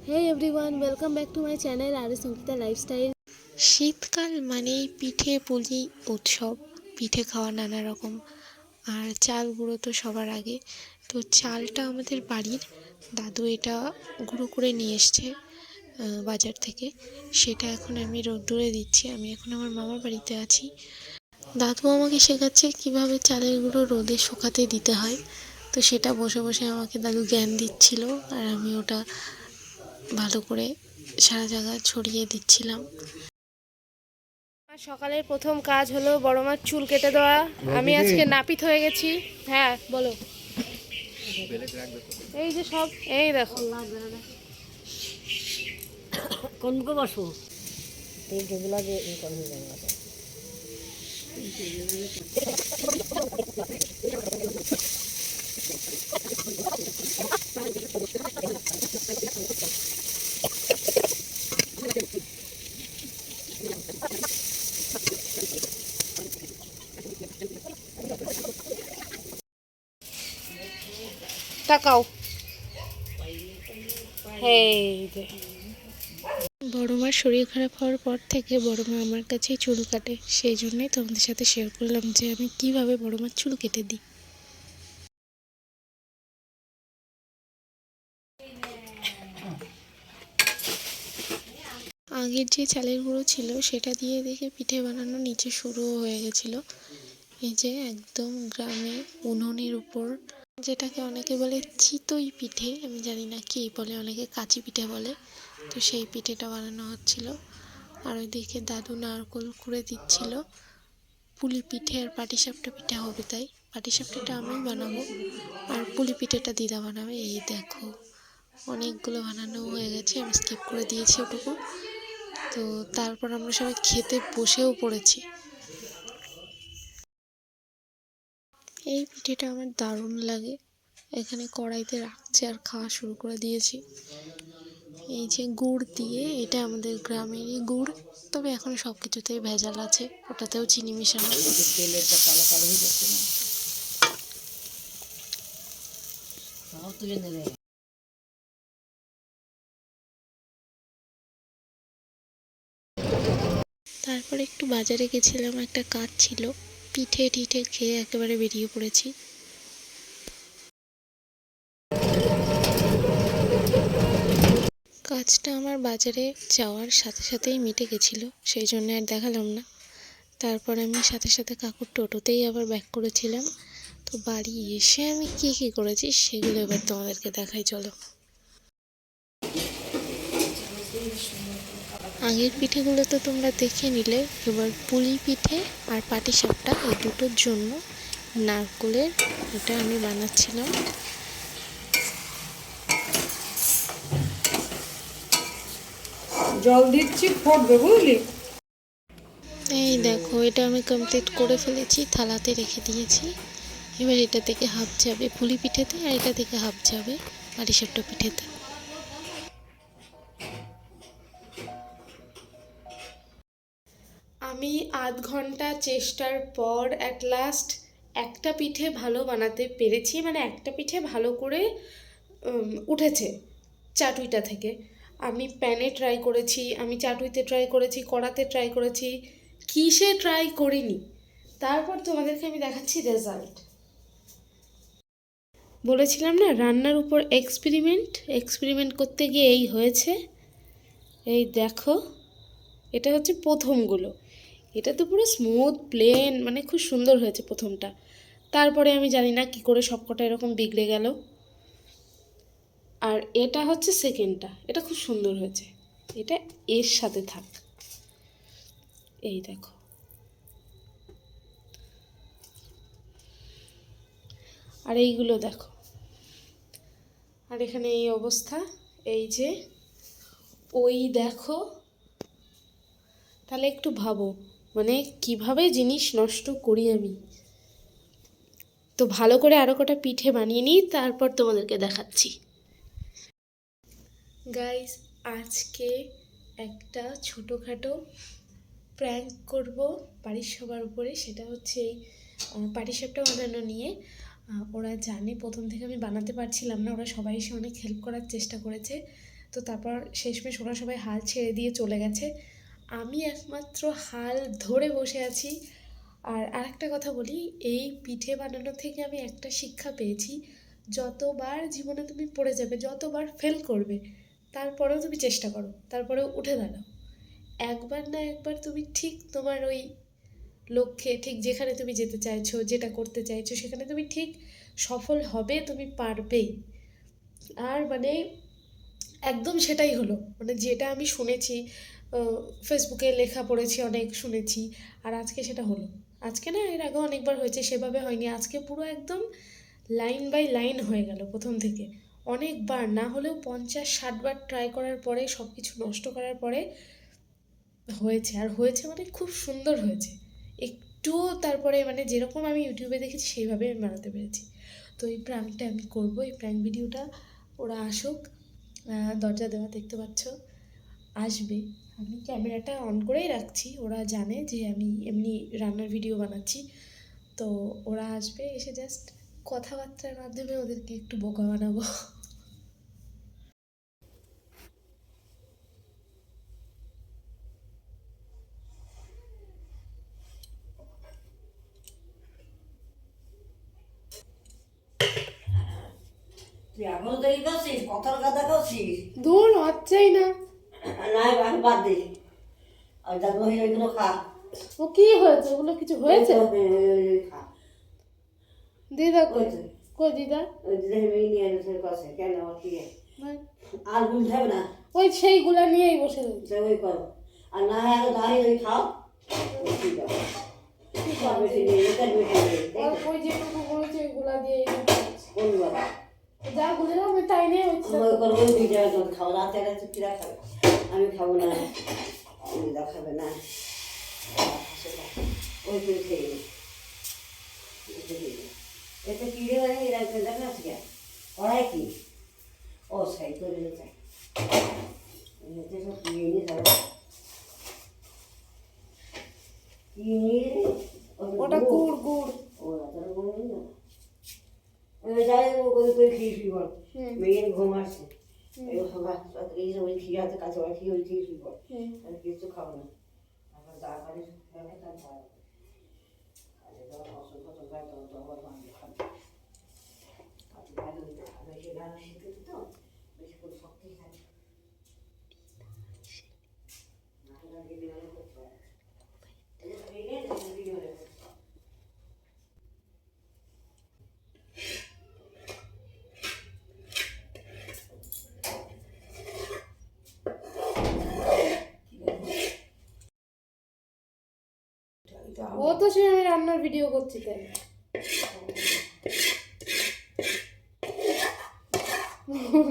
Hey everyone, welcome back to my channel R S Ankita lifestyle. শীতকাল মানেই পিঠে পুলি উৎসব, পিঠে খাওয়া নানা রকম। আর চাল গুঁড়ো তো সবার আগে। তো চালটা আমাদের বাড়ির দাদু এটা গুঁড়ো করে নিয়ে এসছে বাজার থেকে। সেটা এখন আমি রোদ্দুরে দিচ্ছি। আমি এখন আমার মামার বাড়িতে আছি। দাদু আমাকে শেখাচ্ছে কিভাবে চালের গুঁড়ো রোদে শুকাতে দিতে হয়। তো সেটা বসে বসে আমাকে দাদু জ্ঞান দিচ্ছিল, আর আমি ওটা ভালো করে সারা জায়গা ছড়িয়ে দিচ্ছিলাম। সকালের প্রথম কাজ হলো বড় মার চুল কেটে দেওয়া। আমি আজকে নাপিত হয়ে গেছি। হ্যাঁ বলো। এই যে সব, এই দেখো কোন মুখে বসবো? তাকাও। এই যে বড় মার শরীর খারাপ হওয়ার পর থেকে বড় মা আমার কাছেই চুল কাটে। সেই জন্যই তোমাদের সাথে শেয়ার করলাম যে আমি কিভাবে বড় মার চুল কেটে দিই। আগের যে চালের গুঁড়ো ছিল সেটা দিয়ে দেখে পিঠে বানানো নিচে শুরুও হয়ে গেছিলো। এই যে একদম গ্রামে উনুনের উপর, যেটাকে অনেকে বলে চিতই পিঠে, আমি জানি না কি বলে, অনেকে কাঁচি পিঠে বলে। তো সেই পিঠেটা বানানো হচ্ছিল। আর ওইদিকে দাদু নারকোল কুড়ে দিচ্ছিল। পুলি পিঠে আর পাটিসাপটা পিঠে হবে, তাই পাটিসাপটাটা আমি বানাবো আর পুলি পিঠেটা দিদা বানাবে। এই দেখো অনেকগুলো বানানো হয়ে গেছে, আমি স্কিপ করে দিয়েছি ওটুকু। তো তারপর আমরা সবাই খেতে বসেও পড়েছি। এই পিঠেটা আমার দারুণ লাগে। এখানে কড়াইতে রাখছে আর খাওয়া শুরু করে দিয়েছি। এই যে গুড় দিয়ে, এটা আমাদের গ্রামেরই গুড়, তবে এখন সব কিছুতেই ভেজাল আছে, ওটাতেও চিনি মেশানো। তেলেরটা কালো কালো হয়ে যাচ্ছে না, তুলে নেবে। তারপর একটু বাজারে গেছিলাম, একটা কাজ ছিল, পিঠে টিঠে খেয়ে একেবারে বেরিয়ে পড়েছি। কাজটা আমার বাজারে যাওয়ার সাথে সাথেই মিটে গেছিলো, সেই জন্য আর দেখালাম না। তারপর আমি সাথে সাথে কাকুর টোটোতেই আবার ব্যাক করেছিলাম। তো বাড়ি এসে আমি কী কী করেছি সেগুলো এবার তোমাদেরকে দেখাই, চলো। আগের পিঠেগুলো তো তোমরা দেখে নিলে, এবার পুলি পিঠে আর পাটিসাপটা এই দুটোর জন্য নারকোলের এটা আমি বানাচ্ছিলাম। জল দিচ্ছি, ফুটবে বুঝলি। এই দেখো এটা আমি কমপ্লিট করে ফেলেছি, থালাতে রেখে দিয়েছি। এবার এটা থেকে হাফ যাবে পুলি পিঠেতে, আর এটা থেকে হাফ যাবে পাটিসাপটা পিঠেতে। আমি আধ ঘন্টা চেষ্টার পর অ্যাট লাস্ট একটা পিঠে ভালো বানাতে পেরেছি, মানে একটা পিঠে ভালো করে উঠেছে চাটুইটা থেকে। আমি প্যানে ট্রাই করেছি, আমি চাটুইতে ট্রাই করেছি, কড়াতে ট্রাই করেছি, কিসে ট্রাই করিনি। তারপর তোমাদেরকে আমি দেখাচ্ছি রেজাল্ট। বলেছিলাম না রান্নার উপর এক্সপেরিমেন্ট করতে গিয়ে এই হয়েছে। এই দেখো, এটা হচ্ছে প্রথমগুলো। এটা তো পুরো স্মুথ প্লেন, মানে খুব সুন্দর হয়েছে প্রথমটা। তারপরে আমি জানি না কি করে সবকটা এরকম বিগড়ে গেল। আর এটা হচ্ছে সেকেন্ডটা, এটা খুব সুন্দর হয়েছে। এটা এর সাথে থাক। এই দেখো, আর এইগুলো দেখো, আর এখানে এই অবস্থা। এই যে ওই দেখো, তাহলে একটু ভাবো মানে কিভাবে জিনিস নষ্ট করি আমি। তো ভালো করে আরও কটা পিঠে বানিয়ে নিই, তারপর তোমাদেরকে দেখাচ্ছি। গাইস, আজকে একটা ছোটোখাটো প্র্যাঙ্ক করব বাড়ির সবার উপরে। সেটা হচ্ছে এই পাটিসাপটা বানানো নিয়ে। ওরা জানে প্রথম থেকে আমি বানাতে পারছিলাম না, ওরা সবাই এসে অনেক হেল্প করার চেষ্টা করেছে। তো তারপর শেষমেশ ওরা সবাই হাল ছেড়ে দিয়ে চলে গেছে, আমি একমাত্র হাল ধরে বসে আছি। আর আরেকটা কথা বলি, এই পিঠে বানানো থেকে আমি একটা শিক্ষা পেয়েছি, যতবার জীবনে তুমি পড়ে যাবে, যতবার ফেল করবে, তারপরেও তুমি চেষ্টা করো, তারপরেও উঠে দাঁড়াও। একবার না একবার তুমি ঠিক তোমার ওই লক্ষ্যে, ঠিক যেখানে তুমি যেতে চাইছো, যেটা করতে চাইছো, সেখানে তুমি ঠিক সফল হবে, তুমি পারবেই। আর মানে একদম সেটাই হলো, মানে যেটা আমি শুনেছি, ফেসবুকে লেখা পড়েছি, অনেক শুনেছি, আর আজকে সেটা হলো। আজকে না, এর আগে অনেকবার হয়েছে, সেভাবে হয়নি, আজকে পুরো একদম লাইন বাই লাইন হয়ে গেল প্রথম থেকে। অনেকবার না হলেও 50-60 বার ট্রাই করার পরে, সব কিছু নষ্ট করার পরে হয়েছে। আর হয়েছে মানে খুব সুন্দর হয়েছে, একটুও তারপরে মানে যেরকম আমি ইউটিউবে দেখেছি সেইভাবে আমি বানাতে পেরেছি। তো এই প্র্যাঙ্কটা আমি করবো, এই প্র্যাঙ্ক ভিডিওটা ওরা আসুক, দরজা দেওয়া দেখতে পাচ্ছ, আসবে। আমি ক্যামেরাটা অন করেই রাখছি, ওরা জানে যে আমি এমনি রান্নার ভিডিও বানাচ্ছি। তো ওরা আসবে, এসে জাস্ট কথাবার্তার মাধ্যমে ওদেরকে একটু বোকা বানাবো। তুই এখনো তৈরি করছিস, কথার কথা করছিস? দূর হচ্ছেই না। নাই বাদ দে, আর যা দই ওইগুলো খা। ও কি হয়েছে, ওগুলো কিছু হয়েছে? খা। দিদা ওই কই? তো, কই দিদা? ওই যে মেয়ে নিয়ে এনেছে কাছে, কেন আমার কি আর বুঝতে হবে না, ওই সেইগুলা নিয়েই বসে রয়েছে। সে ওই করো। আর না হয় এখন দাঁড়িয়ে ওই খাও, ঠিক আছে। বেশি নেই, এটা বেশি নেই। ওই যেটুকু বলেছে ওইগুলা দিয়ে কোন বাবা যা বললাম আমি তাই নিয়ে হচ্ছে। ওই করবো, দুই জায়গায় খাও, রাতে রাতে কিরা খাবে, আমি খাবো না, দিদা খাবে না, ওই করে খেয়ে নি। এতে কি রে মানে এরা দেখা আছে কে কড়াই কি ও সাই করে নিতে এতে সব কিনে নিয়ে যাবে কিনে ওটা গুড় গুড়। ও রাতের গুড় নিয়ে যাবে ওই যাই ওই করে খেয়ে শুই বল, মেয়ের ঘুম আসছে, এবার সবাই এই যে ওই খেয়ে আছে কাছে ওই খেয়ে শুই বল, আর কিছু খাবো না, আবার যা পারে তাই খাওয়া আরে দাও অসুখ তো গায় তো আবার ভাঙে খাবে আপনি ভালো বেশি রান্না শিখে তো বেশি করে শক্তি থাকে না লাগে দিলে করতে হয় এই যে ভিডিও ও তো সে আমি রান্নার ভিডিও করছি তাই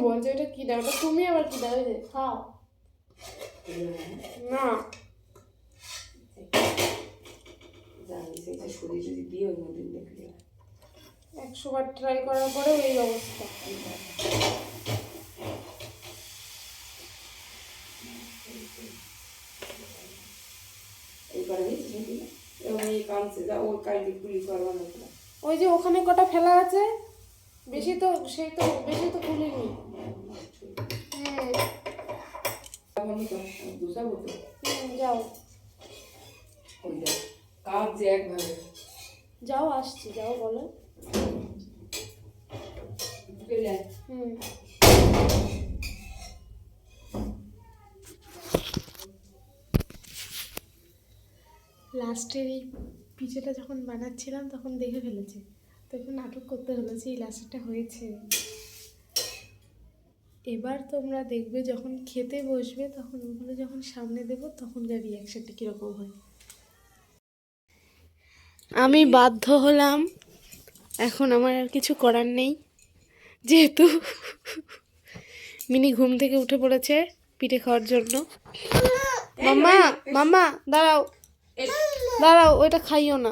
বলছে ওটা কি দাও, ওটা তুমি আবার কি দাও, যে খাও না জানি সেটা শরীর যদি দিয়ে ওই মধ্যে দেখলে 100 বার ট্রাই করার পরেও এই অবস্থা। এই করে দিচ্ছি এবং এই কাঁদছে যা ওর কাইতে গুলি করবা না ওই যে ওখানে কটা ফেলা আছে, বেশি তো সেই তো বেশি তো খুলিনি। বুঝাবো তো যাও ওই দেখ কাজ যে একভাবে যাও, আসছি, যাও বলো। গেলে লাস্টের এই পিঠেটা যখন বানাচ্ছিলাম তখন দেখে ফেলেছে, তো একটু নাটক করতে হলো যে এই লাস্টেরটা হয়েছে। এবার তোমরা দেখবে যখন খেতে বসবে, তখন ওগুলো যখন সামনে দেবো তখনকার রিয়াকশানটা কীরকম হয়। আমি বাধ্য হলাম, এখন আমার আর কিছু করার নেই, যেহেতু মিনি ঘুম থেকে উঠে পড়েছে পিঠে খাওয়ার জন্য। মাম্মা মাম্মা দাঁড়াও দাঁড়াও, ওইটা খাইও না।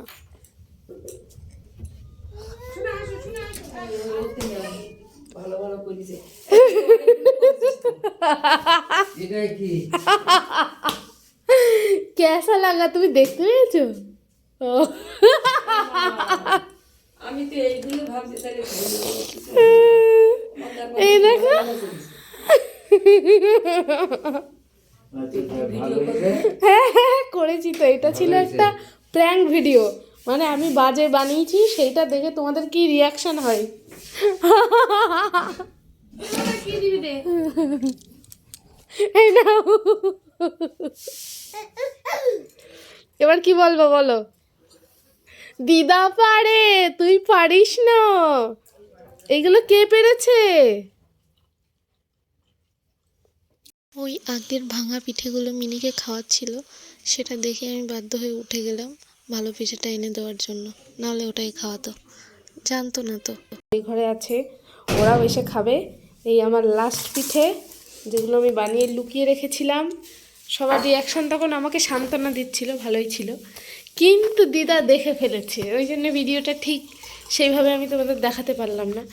ভালো ভালো করেছে কেসা লাগা, তুমি দেখতে পেয়েছো? ও আমি তো এইগুলো ভাবছি তাহলে এই দেখো হ্যাঁ হ্যাঁ করেছি তো, এটা ছিল একটা প্র্যাঙ্ক ভিডিও, মানে আমি বাজে বানিয়েছি, সেইটা দেখে তোমাদের কি রিয়াকশন হয়। এই নাও। এবার কি বলবো বলো? দিদা পারে, তুই পারিস না। এগুলো কে পেরেছে? ওই আগের ভাঙা পিঠেগুলো মিনিকে খাওয়াচ্ছিল, সেটা দেখে আমি বাধ্য হয়ে উঠে গেলাম ভালো পিঠেটা এনে দেওয়ার জন্য, নাহলে ওটাই খাওয়াতো, জানতো না তো। এই ঘরে আছে, ওরাও এসে খাবে। এই আমার লাস্ট পিঠে, যেগুলো আমি বানিয়ে লুকিয়ে রেখেছিলাম। সবার রিয়াকশন তখন আমাকে সান্ত্বনা দিচ্ছিল, ভালোই ছিল, কিন্তু দিদা দেখে ফেলেছে, ওই জন্য ভিডিওটা ঠিক সেইভাবে আমি তোমাদের দেখাতে পারলাম না।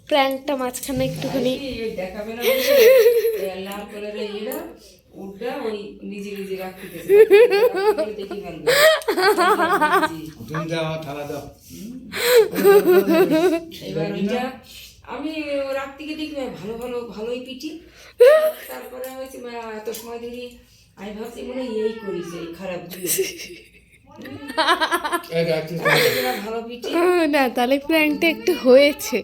প্র্যাঙ্কটা মাঝখানে একটুখানি দেখাবে না বলে লাল কালারের ইয়েটা ওটা ওই নিজে নিজে রাখতে দেখি ফেলবে। তুমি দাও আমার থালা দাও। এবার ওইটা আমি রাত থেকে দেখি ভালো ভালো ভালোই পিঠি, তারপরে হয়েছে এত সময় দেখি আমি ভাবছি মনে হয় এই করিস এই খারাপ দিয়ে ভালো পিঠি না, তাহলে প্র্যাঙ্কটা একটু হয়েছে।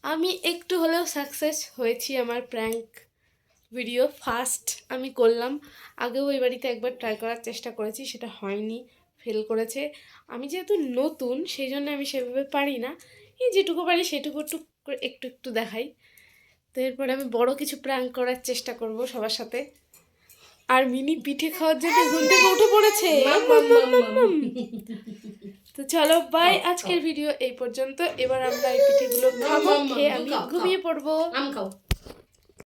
আমি একটু হলেও সাকসেস হয়েছি, আমার প্র্যাঙ্ক ভিডিও ফার্স্ট আমি করলাম। আগেও এই বাড়িতে একবার ট্রাই করার চেষ্টা করেছি, সেটা হয়নি, ফেল করেছে। আমি যেহেতু নতুন, সেই জন্য আমি সেভাবে পারি না, এই যেটুকু পারি সেটুকু একটু একটু দেখাই। তো এরপরে আমি বড় কিছু প্র্যাঙ্ক করার চেষ্টা করব সবার সাথে। আর মিনি পিঠে খাওয়ার জন্য ঘুম থেকে উঠে পড়েছে। তো চলো বাই, আজকের ভিডিও এই পর্যন্ত। এবার আমরা এই পিঠেগুলো খাবো, খেয়ে আমি ঘুমিয়ে পড়বো। আম খাও।